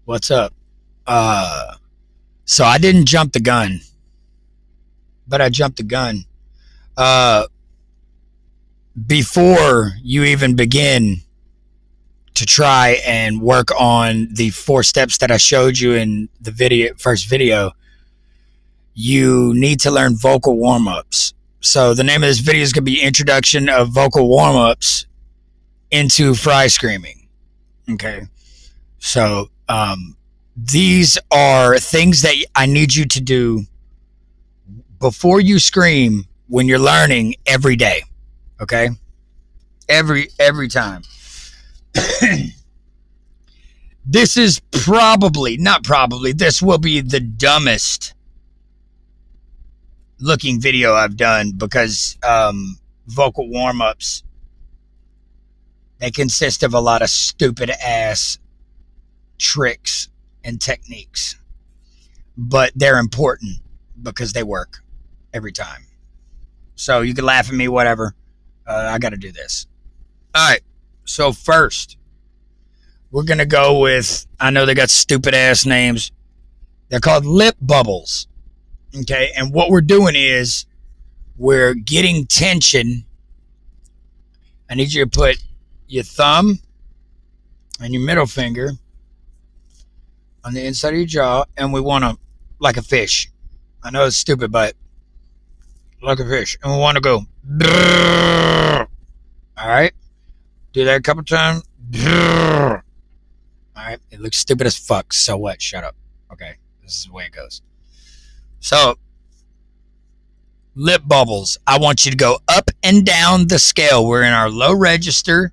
What's up? So I didn't jump the gun, but I jumped the gun. Uh, Before you even begin to try and work on the 4 steps that I showed you in the first video, you need to learn vocal warm-ups. So the name of this video is going to be Introduction of Vocal Warm-Ups into Fry Screaming. Okay. So, these are things that I need you to do before you scream when you're learning every day. Okay? Every time. This is this will be the dumbest looking video I've done because vocal warm-ups, they consist of a lot of stupid ass tricks and techniques, but they're important because they work every time. So you can laugh at me, whatever. I got to do this. All right. So first, we're going to go with, I know they got stupid ass names. They're called lip bubbles. Okay. And what we're doing is we're getting tension. I need you to put your thumb and your middle finger on the inside of your jaw, and we want to, like a fish. I know it's stupid, but like a fish. And we want to go. All right. Do that a couple times. All right. It looks stupid as fuck. So what? Shut up. Okay. This is the way it goes. So, lip bubbles. I want you to go up and down the scale. We're in our low register.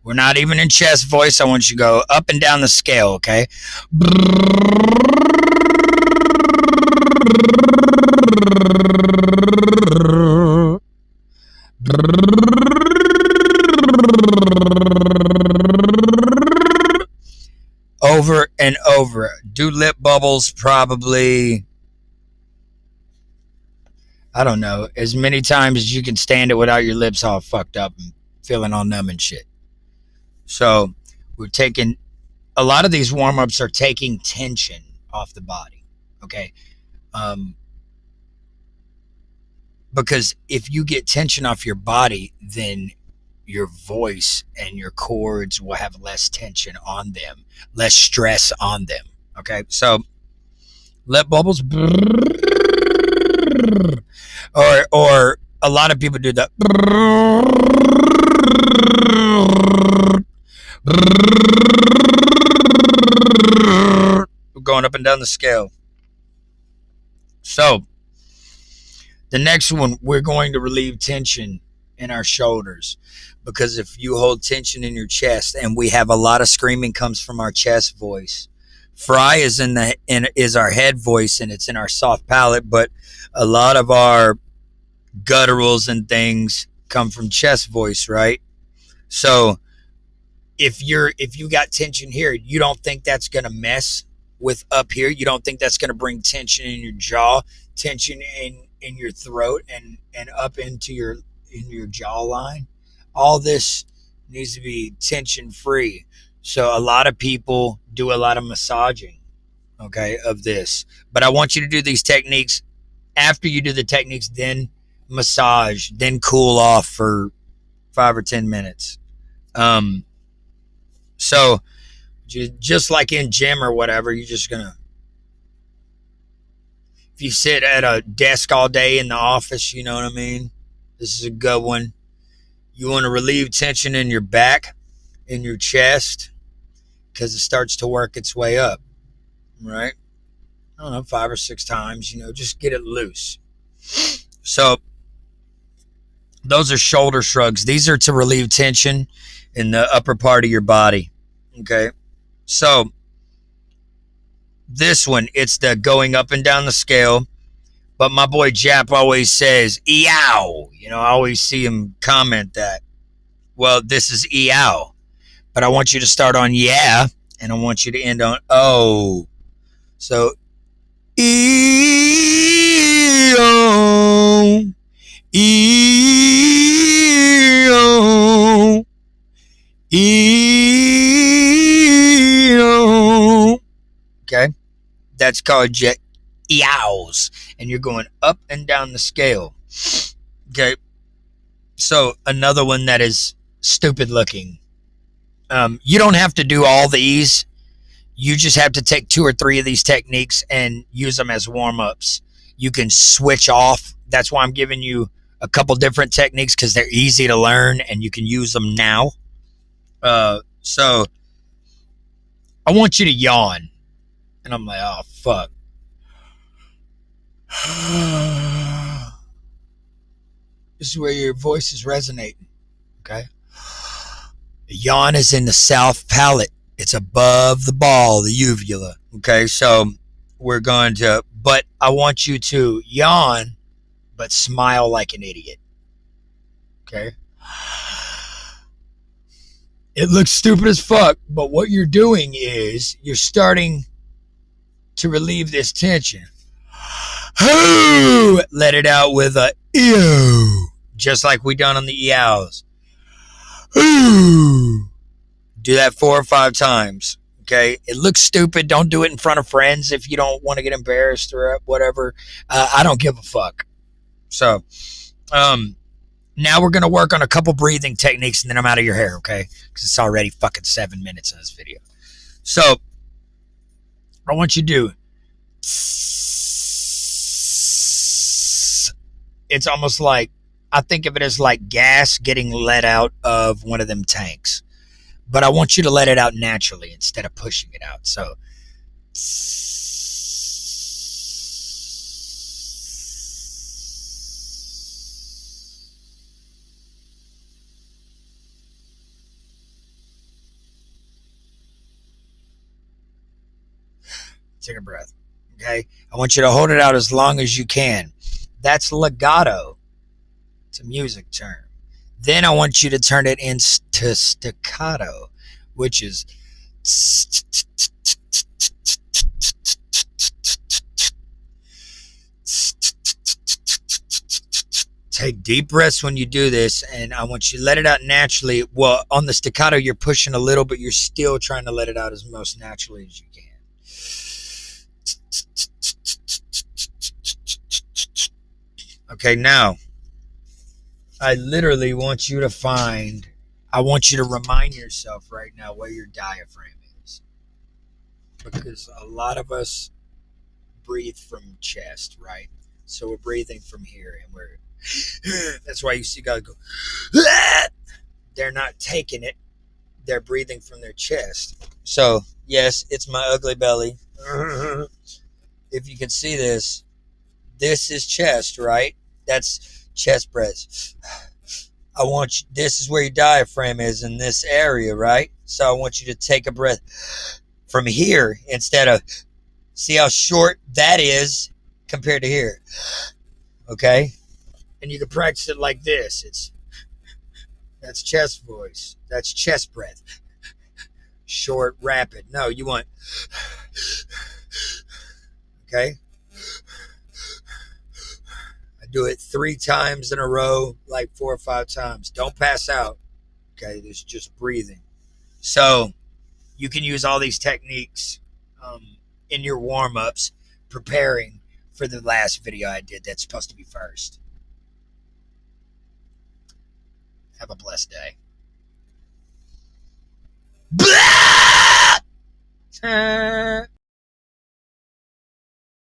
We're not even in chest voice. I want you to go up and down the scale, okay? Over and over. Do lip bubbles probably, I don't know, as many times as you can stand it without your lips all fucked up and feeling all numb and shit. So we're taking, a lot of these warm-ups are taking tension off the body, okay? Because if you get tension off your body, then your voice and your cords will have less tension on them, less stress on them, okay? So lip bubbles, or a lot of people do that. Going up and down the scale. So the next one, we're going to relieve tension in our shoulders, because if you hold tension in your chest, and we have a lot of screaming comes from our chest voice. Fry is is our head voice, and it's in our soft palate, but a lot of our gutturals and things come from chest voice, right? So if you got tension here, you don't think that's going to mess with up here. You don't think that's going to bring tension in your jaw, tension in your throat, and up into your jawline. All this needs to be tension free. So a lot of people do a lot of massaging, okay, of this. But I want you to do these techniques. After you do the techniques, then massage, then cool off for 5 or 10 minutes. So just like in gym or whatever, you're just gonna, if you sit at a desk all day in the office, you know what I mean? This is a good one. You want to relieve tension in your back, in your chest, because it starts to work its way up, right? I don't know, 5 or 6 times, just get it loose. So those are shoulder shrugs. These are to relieve tension in the upper part of your body. Okay. So this one, it's the going up and down the scale. But my boy Jap always says, eow. I always see him comment that. Well, this is eow. But I want you to start on yeah, and I want you to end on oh. So, e-o, e-o, e-o. That's called your eows. And you're going up and down the scale. Okay. So another one that is stupid looking. You don't have to do all these. You just have to take 2 or 3 of these techniques and use them as warm-ups. You can switch off. That's why I'm giving you a couple different techniques, because they're easy to learn and you can use them now. So I want you to yawn. And I'm like, oh, fuck. This is where your voice is resonating. Okay. The yawn is in the south palate. It's above the ball, the uvula. Okay. So we're going to, but I want you to yawn, but smile like an idiot. Okay. It looks stupid as fuck, but what you're doing is you're starting to relieve this tension. Let it out with a ew, just like we done on the eows. Do that 4 or 5 times. Okay, it looks stupid. Don't do it in front of friends if you don't want to get embarrassed or whatever. I don't give a fuck. So, now we're gonna work on a couple breathing techniques, and then I'm out of your hair. Okay, because it's already fucking 7 minutes in this video. So, I want you to do. It's almost like, I think of it as like gas getting let out of one of them tanks. But I want you to let it out naturally instead of pushing it out. So, take a breath. Okay? I want you to hold it out as long as you can. That's legato. It's a music term. Then I want you to turn it into staccato, which is take deep breaths when you do this, and I want you to let it out naturally. Well, on the staccato, you're pushing a little, but you're still trying to let it out as most naturally as you can. Okay, now I literally want you to I want you to remind yourself right now where your diaphragm is. Because a lot of us breathe from chest, right? So we're breathing from here, and that's why you see guys go, they're not taking it. They're breathing from their chest. So, yes, it's my ugly belly. If you can see this is chest, right? That's chest breaths. This is where your diaphragm is, in this area, right? So I want you to take a breath from here instead of, see how short that is compared to here. Okay? And you can practice it like this. That's chest voice. That's chest breath. Short, rapid. No, you want, okay? I do it 3 times in a row, like 4 or 5 times. Don't pass out. Okay, this is just breathing. So you can use all these techniques in your warm-ups, preparing for the last video I did that's supposed to be first. Have a blessed day. Blah!